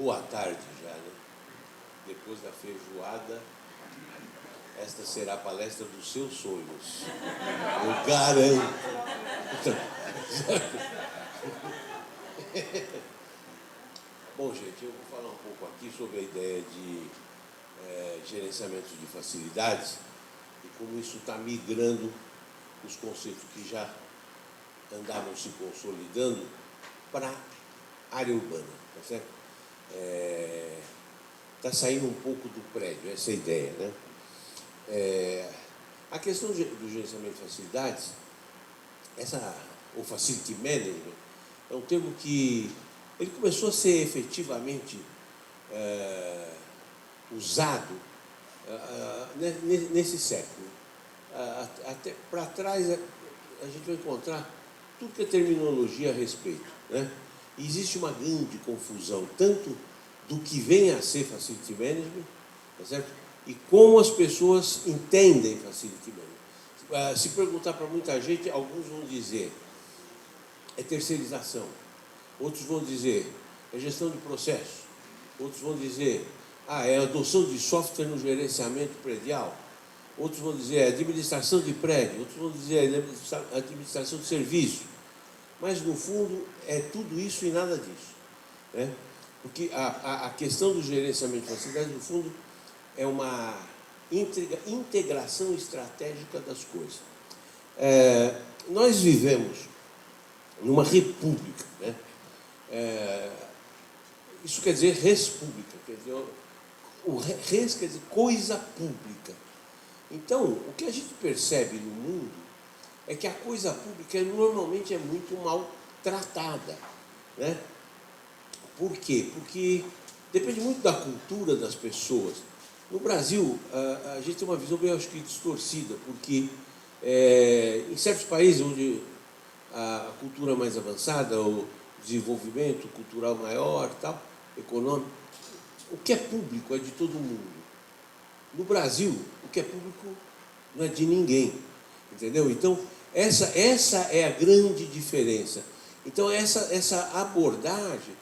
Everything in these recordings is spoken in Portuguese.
Boa tarde já, né? Depois da feijoada, esta será a palestra dos seus sonhos. Eu garanto. Bom, gente, eu vou falar um pouco aqui sobre a ideia de gerenciamento de facilidades e como isso está migrando os conceitos que já andavam se consolidando para a área urbana, tá certo? Está saindo um pouco do prédio, essa é a ideia, né? A questão do gerenciamento de facilidades, o facility management, é um termo que ele começou a ser efetivamente usado nesse século. Até para trás, a gente vai encontrar tudo que é terminologia a respeito, né? E existe uma grande confusão, tanto do que vem a ser facility management, tá certo? E como as pessoas entendem facility management. Se perguntar para muita gente, alguns vão dizer é terceirização, outros vão dizer é gestão de processo, outros vão dizer é adoção de software no gerenciamento predial, outros vão dizer é administração de prédio, outros vão dizer é administração de serviço. Mas, no fundo, é tudo isso e nada disso, né? Porque a questão do gerenciamento de facilidades, no fundo, é uma integração estratégica das coisas. Nós vivemos numa república, né? Isso quer dizer res pública, quer dizer, o res quer dizer coisa pública. Então, o que a gente percebe no mundo é que a coisa pública normalmente é muito mal tratada, né? Por quê? Porque depende muito da cultura das pessoas. No Brasil, a gente tem uma visão bem, acho que, distorcida, porque em certos países onde a cultura é mais avançada, o desenvolvimento cultural maior, tal, econômico, o que é público é de todo mundo. No Brasil, o que é público não é de ninguém, entendeu? Então, essa é a grande diferença. Então, essa abordagem,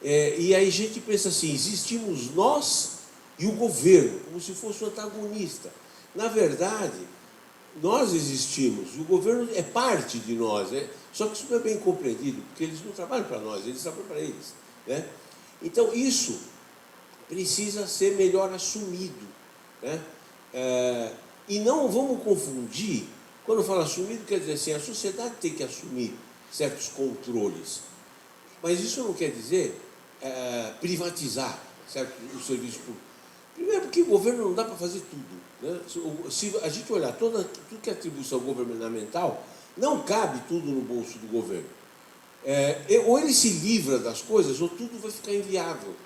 e aí a gente pensa assim, existimos nós e o governo, como se fosse um antagonista. Na verdade, nós existimos, e o governo é parte de nós, né? Só que isso não é bem compreendido, porque eles não trabalham para nós, eles trabalham para eles, né? Então, isso precisa ser melhor assumido, né? E não vamos confundir. Quando eu falo assumido, quer dizer assim, a sociedade tem que assumir certos controles. Mas isso não quer dizer privatizar, certo, o serviço público. Primeiro porque o governo não dá para fazer tudo, né? Se a gente olhar tudo que é atribuição governamental, não cabe tudo no bolso do governo. Ou ele se livra das coisas, ou tudo vai ficar inviável.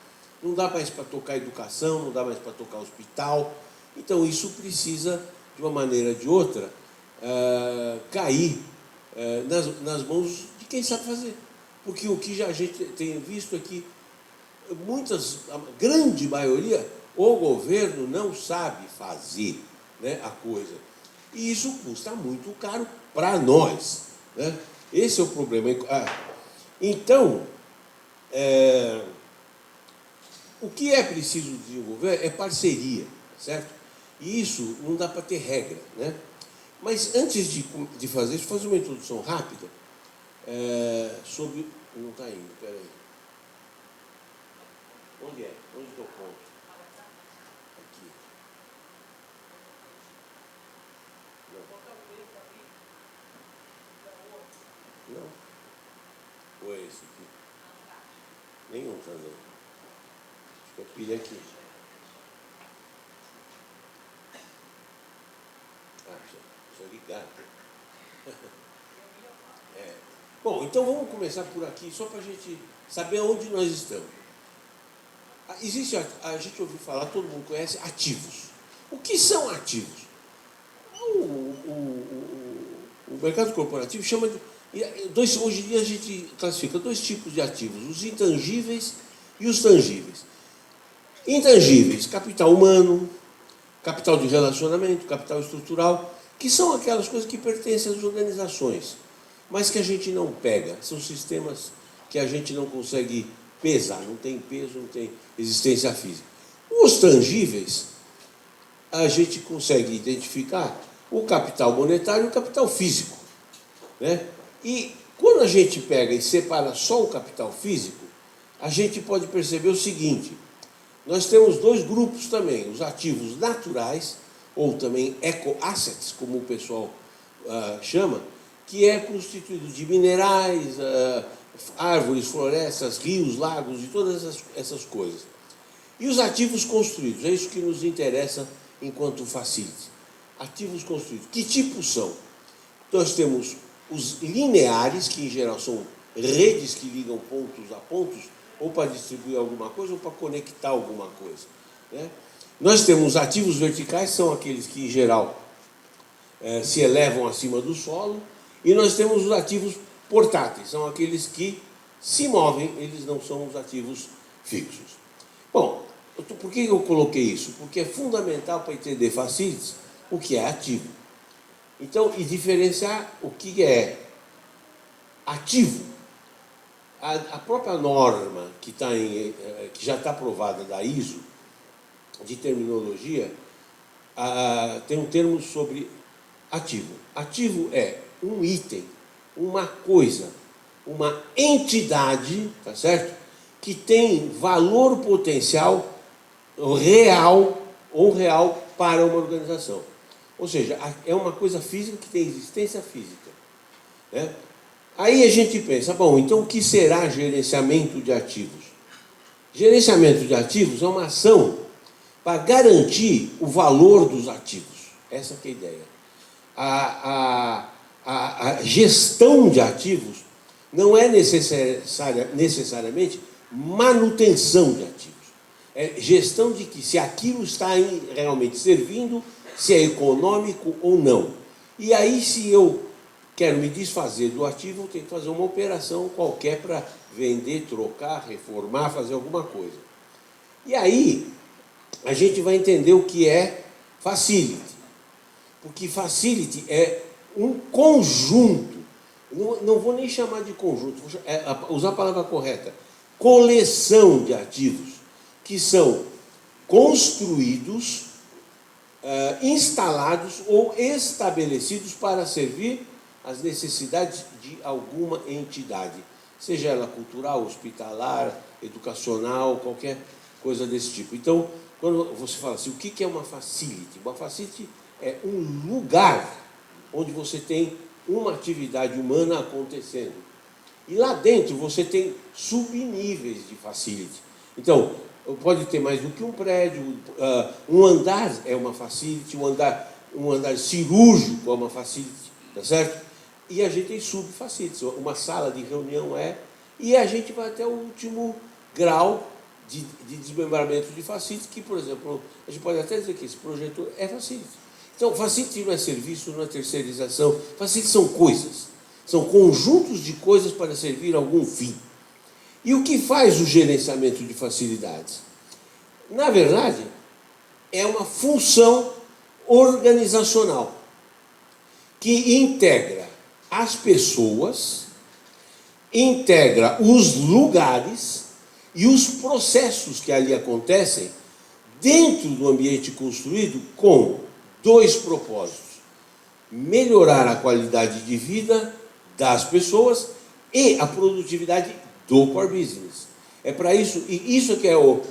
Não dá mais para tocar educação, não dá mais para tocar hospital. Então, isso precisa, de uma maneira ou de outra, cair nas mãos de quem sabe fazer. Porque o que a gente tem visto é que a grande maioria, o governo não sabe fazer, né, a coisa. E isso custa muito caro para nós, né? Esse é o problema. Então, o que é preciso desenvolver é parceria, certo? E isso não dá para ter regra, né? Mas antes de fazer isso, fazer uma introdução rápida sobre... Não está indo, peraí. Onde é? Onde está o ponto? Aqui. Não. Não. Ou é esse aqui? Nenhum está dando. Acho que é pilha aqui. Deixa eu ligar. Bom, então vamos começar por aqui, só para a gente saber onde nós estamos. Existe, a gente ouviu falar, todo mundo conhece, ativos. O que são ativos? O mercado corporativo chama de... hoje em dia a gente classifica dois tipos de ativos, os intangíveis e os tangíveis. Intangíveis, capital humano, capital de relacionamento, capital estrutural, que são aquelas coisas que pertencem às organizações, mas que a gente não pega, são sistemas que a gente não consegue pesar, não tem peso, não tem existência física. Os tangíveis, a gente consegue identificar o capital monetário e o capital físico, né? E quando a gente pega e separa só o capital físico, a gente pode perceber o seguinte: nós temos dois grupos também, os ativos naturais, ou também eco-assets, como o pessoal chama, que é constituído de minerais, árvores, florestas, rios, lagos e todas essas coisas. E os ativos construídos, é isso que nos interessa enquanto facility. Ativos construídos, que tipos são? Nós temos os lineares, que em geral são redes que ligam pontos a pontos, ou para distribuir alguma coisa, ou para conectar alguma coisa, né? Nós temos ativos verticais, são aqueles que, em geral, se elevam acima do solo, e nós temos os ativos portáteis, são aqueles que se movem, eles não são os ativos fixos. Bom, por que eu coloquei isso? Porque é fundamental para entender facilities o que é ativo. Então, e diferenciar o que é ativo. A própria norma que já está aprovada da ISO, de terminologia, tem um termo sobre ativo. Ativo é um item, uma coisa, uma entidade, tá certo? Que tem valor potencial real ou real para uma organização. Ou seja, é uma coisa física que tem existência física, né? Aí a gente pensa, bom, então o que será gerenciamento de ativos? Gerenciamento de ativos é uma ação para garantir o valor dos ativos. Essa que é a ideia. A gestão de ativos não é necessariamente manutenção de ativos. É gestão de que se aquilo está realmente servindo, se é econômico ou não. E aí, se eu quero me desfazer do ativo, eu tenho que fazer uma operação qualquer para vender, trocar, reformar, fazer alguma coisa. E aí, a gente vai entender o que é facility. Porque facility é um conjunto, não vou nem chamar de conjunto, vou usar a palavra correta, coleção de ativos que são construídos, instalados ou estabelecidos para servir às necessidades de alguma entidade, seja ela cultural, hospitalar, educacional, qualquer coisa desse tipo. Então, quando você fala assim, o que é uma facility? Uma facility é um lugar onde você tem uma atividade humana acontecendo. E lá dentro você tem subníveis de facility. Então, pode ter mais do que um prédio, um andar é uma facility, um andar cirúrgico é uma facility, tá certo? E a gente tem subfacilities, uma sala de reunião e a gente vai até o último grau de desmembramento de facility, que, por exemplo, a gente pode até dizer que esse projeto é facility. Então, facility não é serviço, não é terceirização, facility são coisas, são conjuntos de coisas para servir a algum fim. E o que faz o gerenciamento de facilidades? Na verdade, é uma função organizacional que integra as pessoas, integra os lugares e os processos que ali acontecem dentro do ambiente construído com dois propósitos: melhorar a qualidade de vida das pessoas e a produtividade do core business. É para isso, e isso que é o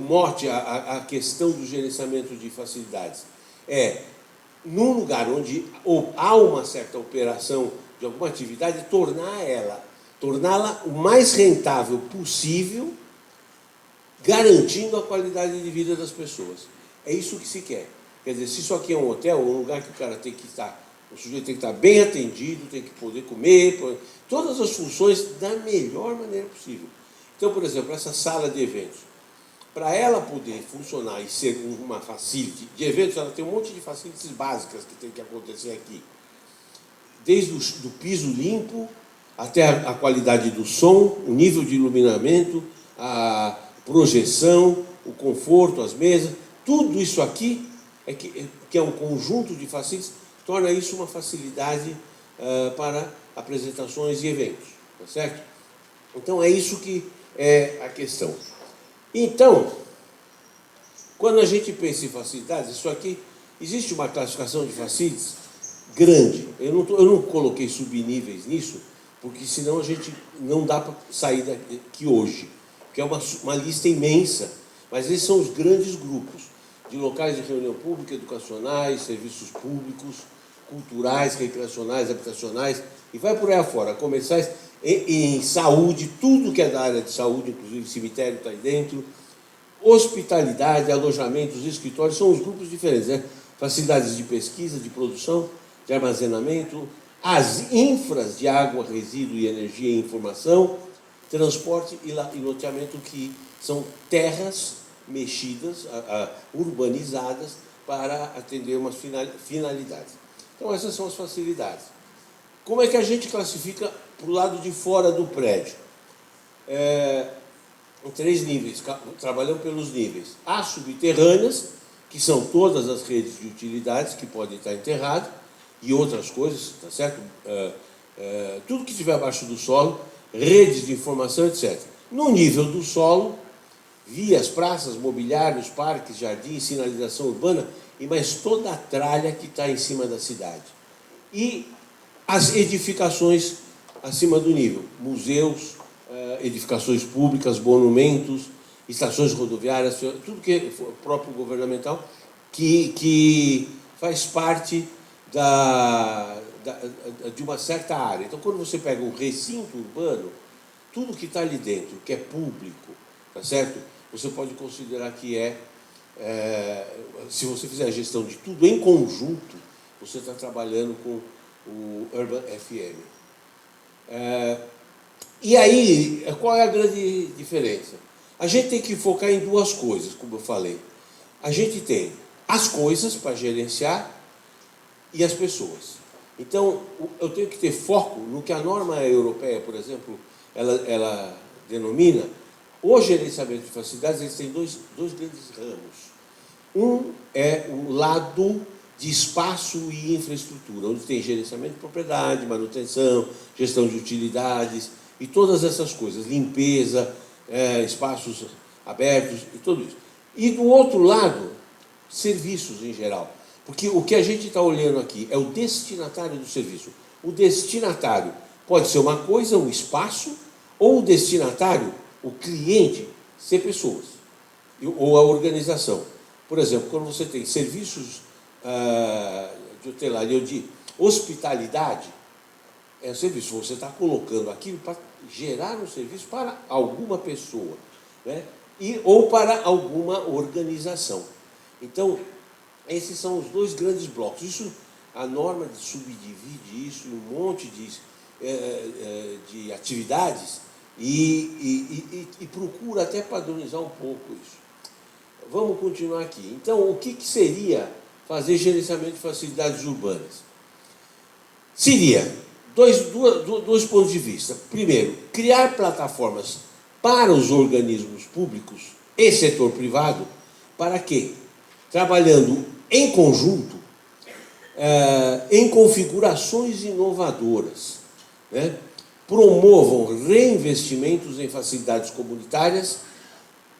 mote, a questão do gerenciamento de facilidades. É, num lugar onde há uma certa operação de alguma atividade, torná-la o mais rentável possível, garantindo a qualidade de vida das pessoas. É isso que se quer. Quer dizer, se isso aqui é um hotel, um lugar que o cara tem que estar, o sujeito tem que estar bem atendido, tem que poder comer, todas as funções da melhor maneira possível. Então, por exemplo, essa sala de eventos, para ela poder funcionar e ser uma facility de eventos, ela tem um monte de facilities básicas que tem que acontecer aqui. Desde o piso limpo, até a qualidade do som, o nível de iluminamento, a projeção, o conforto, as mesas, tudo isso aqui, que é um conjunto de facilities, torna isso uma facilidade para apresentações e eventos, tá certo? Então é isso que é a questão. Então, quando a gente pensa em facilidades, isso aqui, existe uma classificação de facilities grande. Eu não coloquei subníveis nisso, porque senão a gente não dá para sair daqui hoje, que é uma lista imensa, mas esses são os grandes grupos de locais de reunião pública, educacionais, serviços públicos, culturais, recreacionais, habitacionais, e vai por aí afora, comerciais, em saúde, tudo que é da área de saúde, inclusive cemitério está aí dentro, hospitalidade, alojamentos, escritórios, são os grupos diferentes, né? Facilidades de pesquisa, de produção, de armazenamento, as infras de água, resíduo e energia e informação, transporte e loteamento, que são terras mexidas, urbanizadas, para atender umas finalidades. Então, essas são as facilidades. Como é que a gente classifica para o lado de fora do prédio? Em 3 níveis, trabalhando pelos níveis. As subterrâneas, que são todas as redes de utilidades que podem estar enterradas, e outras coisas, tá certo? Tudo que estiver abaixo do solo, redes de informação, etc. No nível do solo, vias, praças, mobiliários, parques, jardins, sinalização urbana, e mais toda a tralha que está em cima da cidade. E as edificações acima do nível, museus, edificações públicas, monumentos, estações rodoviárias, tudo que é próprio governamental, que faz parte de uma certa área. Então, quando você pega um recinto urbano, tudo que está ali dentro, que é público, tá certo? Você pode considerar que se você fizer a gestão de tudo em conjunto, você está trabalhando com o Urban FM. E aí, qual é a grande diferença? A gente tem que focar em 2 coisas, como eu falei. A gente tem as coisas para gerenciar e as pessoas. Então, eu tenho que ter foco no que a norma europeia, por exemplo, ela denomina o gerenciamento de facilidades. Eles têm dois grandes ramos. Um é o lado de espaço e infraestrutura, onde tem gerenciamento de propriedade, manutenção, gestão de utilidades e todas essas coisas, limpeza, espaços abertos e tudo isso. E do outro lado, serviços em geral. Porque o que a gente está olhando aqui é o destinatário do serviço. O destinatário pode ser uma coisa, um espaço, ou o destinatário, o cliente, ser pessoas, ou a organização. Por exemplo, quando você tem serviços de hotelaria ou de hospitalidade, é um serviço, você está colocando aquilo para gerar um serviço para alguma pessoa, né? Ou para alguma organização. Então, esses são os 2 grandes blocos. Isso, a norma subdivide isso em um monte de atividades e procura até padronizar um pouco isso. Vamos continuar aqui. Então, o que seria fazer gerenciamento de facilidades urbanas? Seria dois pontos de vista. Primeiro, criar plataformas para os organismos públicos e setor privado, para quê? Trabalhando em conjunto, em configurações inovadoras, né? Promovam reinvestimentos em facilidades comunitárias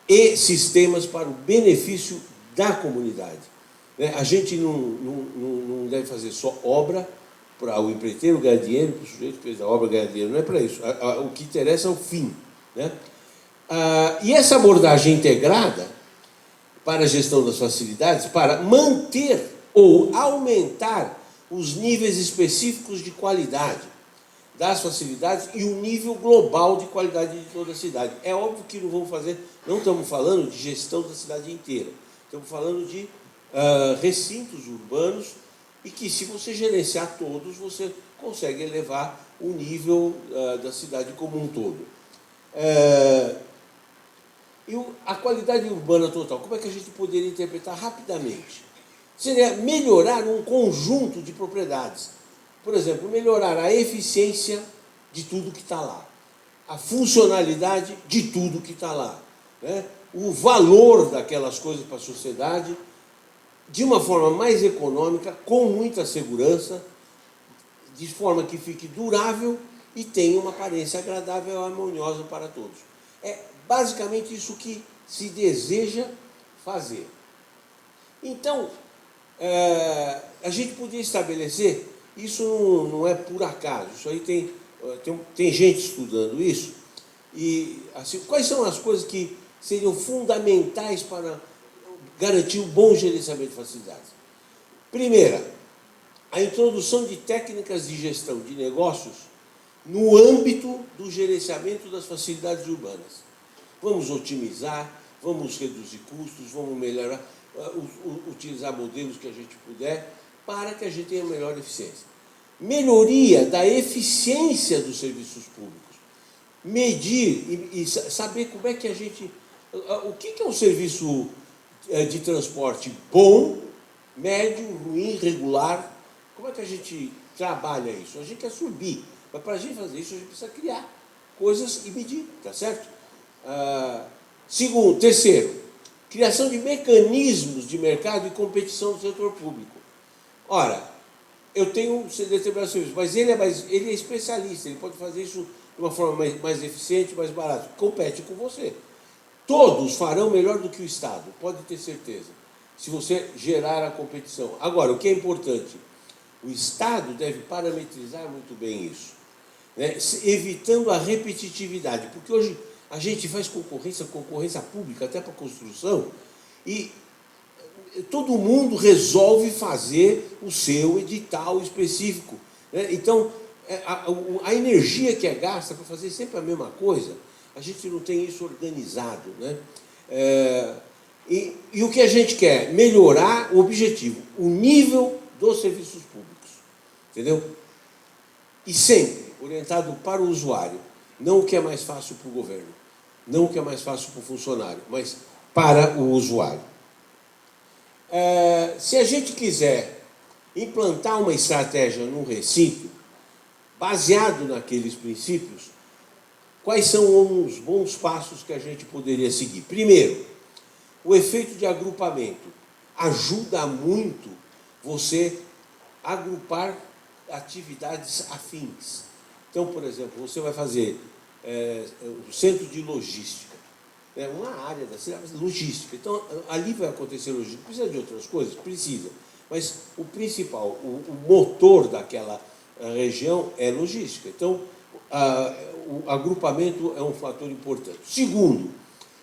e sistemas para o benefício da comunidade. A gente não deve fazer só obra para o empreiteiro ganhar dinheiro, para o sujeito que fez a obra ganhar dinheiro, não é para isso. O que interessa é o fim, né? E essa abordagem integrada para a gestão das facilidades, para manter ou aumentar os níveis específicos de qualidade das facilidades e o nível global de qualidade de toda a cidade. É óbvio que não estamos falando de gestão da cidade inteira, estamos falando de recintos urbanos, e que, se você gerenciar todos, você consegue elevar o nível da cidade como um todo. E a qualidade urbana total, como é que a gente poderia interpretar rapidamente? Seria melhorar um conjunto de propriedades. Por exemplo, melhorar a eficiência de tudo que está lá, a funcionalidade de tudo que está lá, né? O valor daquelas coisas para a sociedade, de uma forma mais econômica, com muita segurança, de forma que fique durável e tenha uma aparência agradável e harmoniosa para todos. É basicamente isso que se deseja fazer. Então, a gente podia estabelecer, isso não é por acaso, isso aí tem gente estudando isso, e assim, quais são as coisas que seriam fundamentais para garantir um bom gerenciamento de facilidades? Primeira, a introdução de técnicas de gestão de negócios no âmbito do gerenciamento das facilidades urbanas. Vamos otimizar, vamos reduzir custos, vamos melhorar, utilizar modelos que a gente puder para que a gente tenha melhor eficiência. Melhoria da eficiência dos serviços públicos. Medir e saber como é que a gente... O que é um serviço de transporte bom, médio, ruim, regular? Como é que a gente trabalha isso? A gente quer subir, mas para a gente fazer isso a gente precisa criar coisas e medir, tá certo? Terceiro, criação de mecanismos de mercado e competição do setor público. Ora, eu tenho um determinado serviço, mas ele é especialista, ele pode fazer isso de uma forma mais eficiente, mais barata. Compete com você. Todos farão melhor do que o Estado, pode ter certeza, se você gerar a competição. Agora, o que é importante? O Estado deve parametrizar muito bem isso, né? Evitando a repetitividade, porque hoje a gente faz concorrência pública até para construção, e todo mundo resolve fazer o seu edital específico, né? Então, a energia que é gasta para fazer sempre a mesma coisa, a gente não tem isso organizado, né? E o que a gente quer? Melhorar o objetivo, o nível dos serviços públicos, entendeu? E sempre orientado para o usuário, não o que é mais fácil para o governo, não o que é mais fácil para o funcionário, mas para o usuário. Se a gente quiser implantar uma estratégia num recinto, baseado naqueles princípios, quais são os bons passos que a gente poderia seguir? Primeiro, o efeito de agrupamento ajuda muito você a agrupar atividades afins. Então, por exemplo, você vai fazer o centro de logística, uma área da cidade, logística. Então, ali vai acontecer logística. Precisa de outras coisas? Precisa. Mas o principal, o motor daquela região é logística. Então, o agrupamento é um fator importante. Segundo,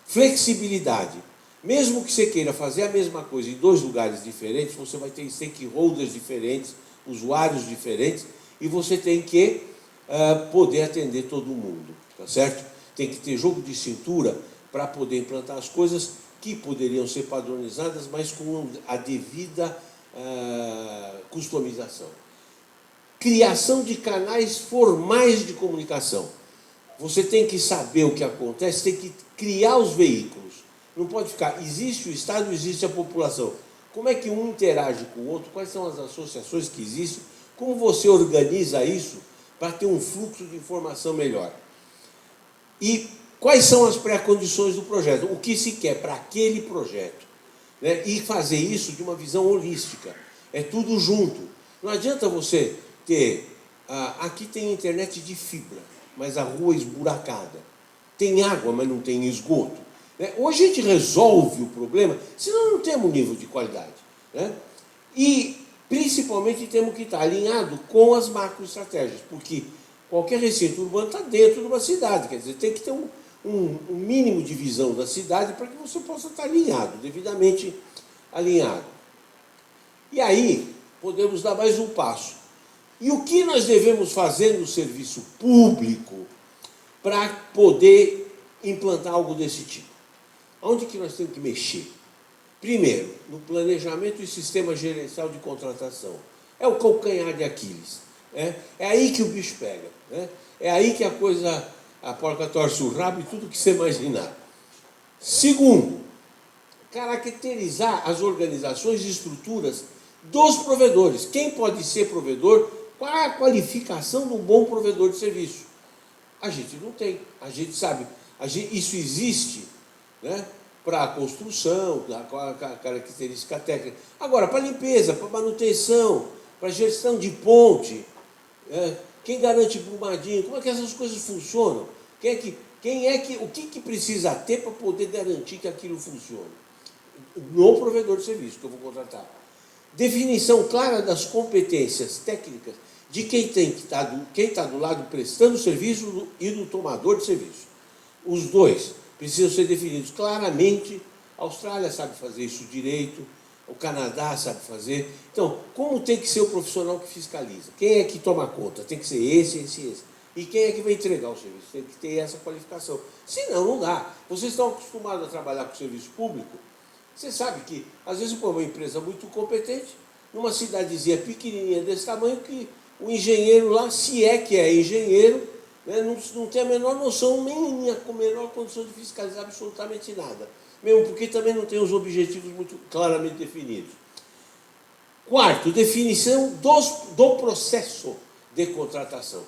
flexibilidade. Mesmo que você queira fazer a mesma coisa em dois lugares diferentes, você vai ter stakeholders diferentes, usuários diferentes, e você tem que poder atender todo mundo, tá certo? Tem que ter jogo de cintura para poder implantar as coisas que poderiam ser padronizadas, mas com a devida customização. Criação de canais formais de comunicação. Você tem que saber o que acontece, tem que criar os veículos. Não pode ficar, existe o Estado, existe a população. Como é que um interage com o outro? Quais são as associações que existem? Como você organiza isso para ter um fluxo de informação melhor? E quais são as pré-condições do projeto? O que se quer para aquele projeto? Né? E fazer isso de uma visão holística. É tudo junto. Não adianta você ter... aqui tem internet de fibra, mas a rua é esburacada. Tem água, mas não tem esgoto. Né? Hoje a gente resolve o problema, senão não temos nível de qualidade. Né? E, principalmente, temos que estar alinhado com as macroestratégias, porque qualquer recinto urbano está dentro de uma cidade, quer dizer, tem que ter um mínimo de visão da cidade para que você possa estar alinhado, devidamente alinhado. E aí, podemos dar mais um passo. E o que nós devemos fazer no serviço público para poder implantar algo desse tipo? Onde que nós temos que mexer? Primeiro, no planejamento e sistema gerencial de contratação. É o calcanhar de Aquiles. É aí que o bicho pega. Né? É aí que a porca torce o rabo e tudo que você imaginar. Segundo, caracterizar as organizações e estruturas dos provedores. Quem pode ser provedor? Qual é a qualificação de um bom provedor de serviço? A gente não tem. A gente sabe. Isso existe, né, para a construção, a característica técnica. Agora, para limpeza, para manutenção, para gestão de ponte, quem garante Brumadinho? Como é que essas coisas funcionam? Quem é que O que precisa ter para poder garantir que aquilo funcione? No provedor de serviço que eu vou contratar. Definição clara das competências técnicas de quem está do lado prestando serviço e do tomador de serviço. Os dois precisam ser definidos claramente. A Austrália sabe fazer isso direito, o Canadá sabe fazer. Então, como tem que ser o profissional que fiscaliza? Quem é que toma conta? Tem que ser esse. E quem é que vai entregar o serviço? Tem que ter essa qualificação. Senão, não dá. Vocês estão acostumados a trabalhar com serviço público? Você sabe que, às vezes, uma empresa muito competente, numa cidadezinha pequenininha desse tamanho, que o engenheiro lá, se é que é engenheiro, né, não tem a menor noção, nem a menor condição de fiscalizar absolutamente nada. Mesmo porque também não tem os objetivos muito claramente definidos. Quarto, definição do processo de contratação.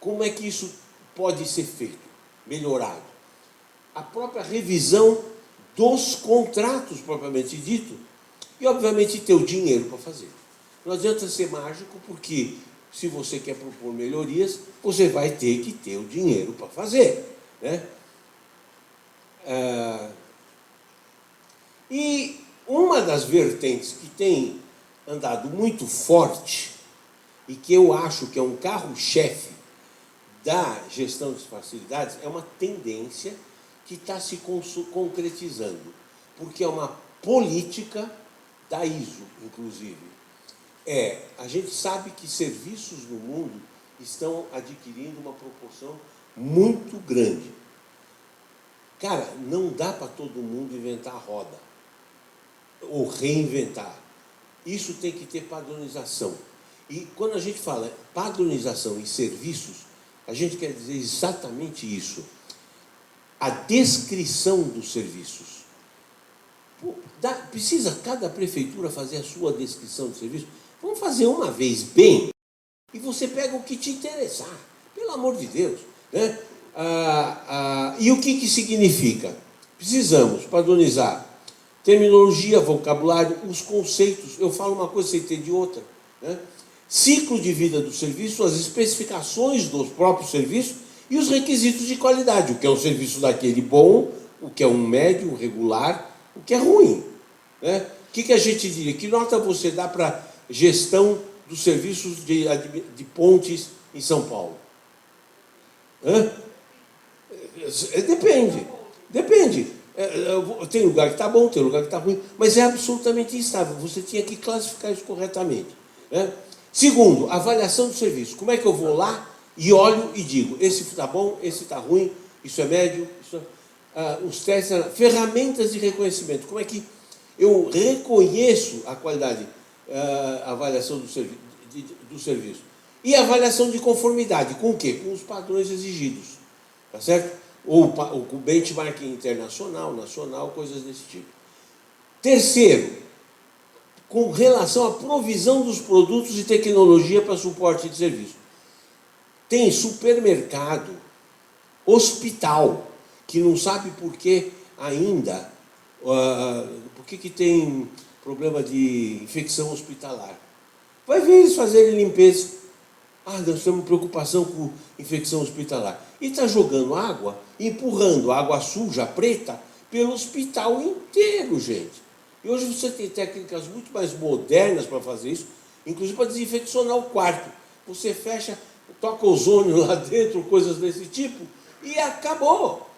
Como é que isso pode ser feito, melhorado? A própria revisão dos contratos, propriamente dito, e, obviamente, ter o dinheiro para fazer. Não adianta ser mágico, porque, se você quer propor melhorias, você vai ter que ter o dinheiro para fazer, né? E uma das vertentes que tem andado muito forte, e que eu acho que é um carro-chefe da gestão de facilidades, é uma tendência que está se concretizando, porque é uma política da ISO, inclusive. A gente sabe que serviços no mundo estão adquirindo uma proporção muito grande. Cara, não dá para todo mundo inventar a roda, ou reinventar. Isso tem que ter padronização. E quando a gente fala padronização e serviços, a gente quer dizer exatamente isso. A descrição dos serviços. Precisa cada prefeitura fazer a sua descrição de serviço? Vamos fazer uma vez bem, e você pega o que te interessar, pelo amor de Deus, né? E o que significa? Precisamos padronizar terminologia, vocabulário, os conceitos. Eu falo uma coisa, você entende outra, né? Ciclo de vida do serviço, as especificações dos próprios serviços e os requisitos de qualidade, o que é um serviço daquele bom, o que é um médio, um regular, o que é ruim, né? O que a gente diria? Que nota você dá para gestão dos serviços de pontes em São Paulo? Depende. Tem lugar que está bom, tem lugar que está ruim, mas é absolutamente instável. Você tinha que classificar isso corretamente, né? Segundo, avaliação do serviço. Como é que eu vou lá e olho e digo, esse está bom, esse está ruim, isso é médio, os testes, ferramentas de reconhecimento. Como é que eu reconheço a qualidade, a avaliação do serviço? E a avaliação de conformidade, com o quê? Com os padrões exigidos, tá certo? Ou com benchmarking internacional, nacional, coisas desse tipo. Terceiro, com relação à provisão dos produtos e tecnologia para suporte de serviço. Tem supermercado, hospital, que não sabe por que ainda, por que tem problema de infecção hospitalar. Vai ver eles fazerem limpeza. Nós temos preocupação com infecção hospitalar. E está jogando água, empurrando água suja, preta, pelo hospital inteiro, gente. E hoje você tem técnicas muito mais modernas para fazer isso, inclusive para desinfeccionar o quarto. Você fecha, toca ozônio lá dentro, coisas desse tipo, e acabou.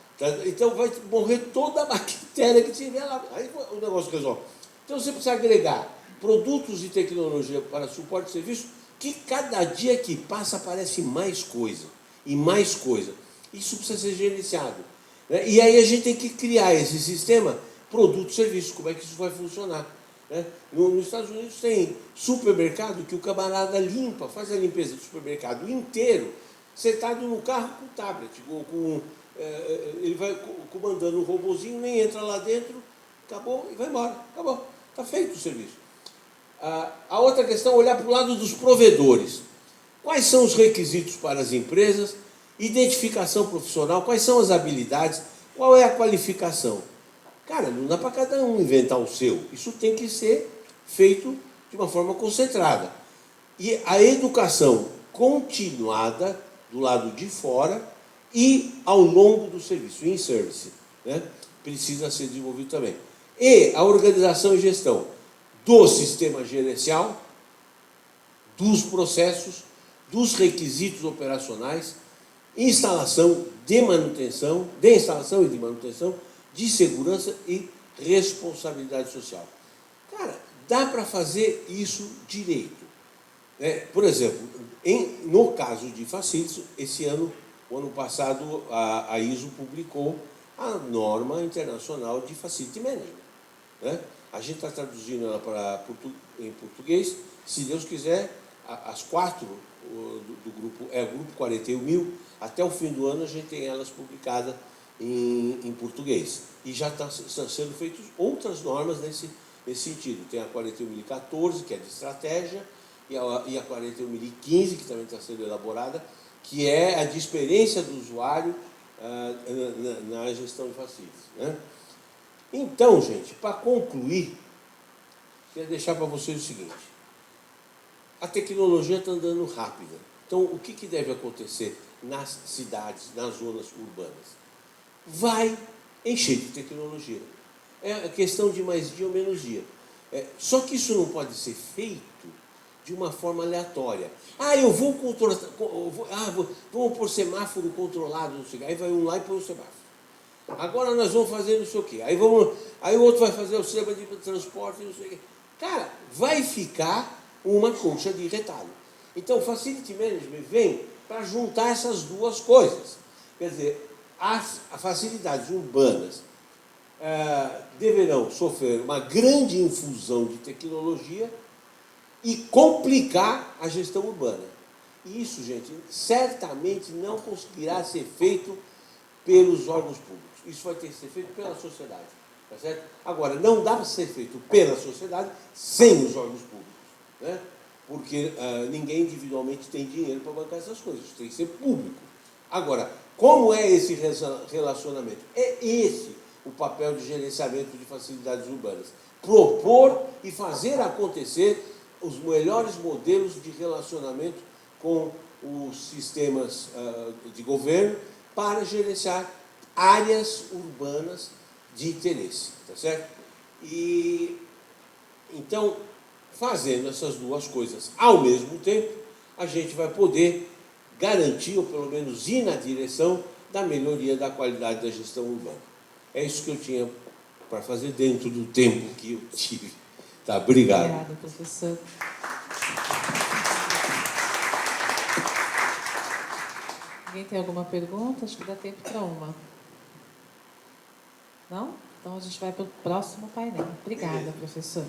Então vai morrer toda a bactéria que tiver lá. Aí o negócio resolve. Então você precisa agregar produtos e tecnologia para suporte de serviço, que cada dia que passa aparece mais coisa, e mais coisa. Isso precisa ser gerenciado, né? E aí a gente tem que criar esse sistema, produto e serviço, como é que isso vai funcionar, né? Nos Estados Unidos tem supermercado que o camarada limpa, faz a limpeza do supermercado inteiro, sentado no carro com tablet, ele vai comandando um robozinho, nem entra lá dentro, acabou e vai embora, acabou, está feito o serviço. A outra questão é olhar para o lado dos provedores. Quais são os requisitos para as empresas? Identificação profissional, quais são as habilidades, qual é a qualificação? Cara, não dá para cada um inventar o seu. Isso tem que ser feito de uma forma concentrada. E a educação continuada do lado de fora e ao longo do serviço, in service, né? Precisa ser desenvolvido também. E a organização e gestão do sistema gerencial, dos processos, dos requisitos operacionais, instalação de manutenção, de instalação e de manutenção, de segurança e responsabilidade social. Cara, dá para fazer isso direito. Por exemplo, no caso de facilities, o ano passado, a ISO publicou a norma internacional de Facility Management, né? A gente está traduzindo ela em português. Se Deus quiser, as 4 do grupo, o grupo 41.000, até o fim do ano a gente tem elas publicadas em português. E já estão sendo feitas outras normas nesse sentido. Tem a 41.014, que é de estratégia, e a 41.015, que também está sendo elaborada, que é a de experiência do usuário na gestão de facilities, né? Então, gente, para concluir, queria deixar para vocês o seguinte: a tecnologia está andando rápida. Então, o que deve acontecer nas cidades, nas zonas urbanas? Vai encher de tecnologia. É questão de mais dia ou menos dia. Só que isso não pode ser feito de uma forma aleatória. Eu vou controlar, vamos pôr semáforo controlado, não sei o que. Aí vai um lá e põe o semáforo. Agora nós vamos fazer não sei o quê. Aí o outro vai fazer o sistema de transporte, não sei o quê. Cara, vai ficar uma colcha de retalho. Então, o Facility Management vem para juntar essas duas coisas. Quer dizer, as facilidades urbanas deverão sofrer uma grande infusão de tecnologia e complicar a gestão urbana. E isso, gente, certamente não conseguirá ser feito pelos órgãos públicos. Isso vai ter que ser feito pela sociedade. Tá certo? Agora, não dá para ser feito pela sociedade sem os órgãos públicos, né? Porque ninguém individualmente tem dinheiro para bancar essas coisas. Isso tem que ser público. Agora, como é esse relacionamento? É esse o papel de gerenciamento de facilidades urbanas. Propor e fazer acontecer os melhores modelos de relacionamento com os sistemas de governo para gerenciar áreas urbanas de interesse, tá certo? E então, fazendo essas duas coisas ao mesmo tempo, a gente vai poder garantir, ou pelo menos ir na direção da melhoria da qualidade da gestão urbana. É isso que eu tinha para fazer dentro do tempo que eu tive. Tá, obrigado. Obrigada, professor. Alguém tem alguma pergunta? Acho que dá tempo para uma. Não? Então a gente vai para o próximo painel. Obrigada, professor.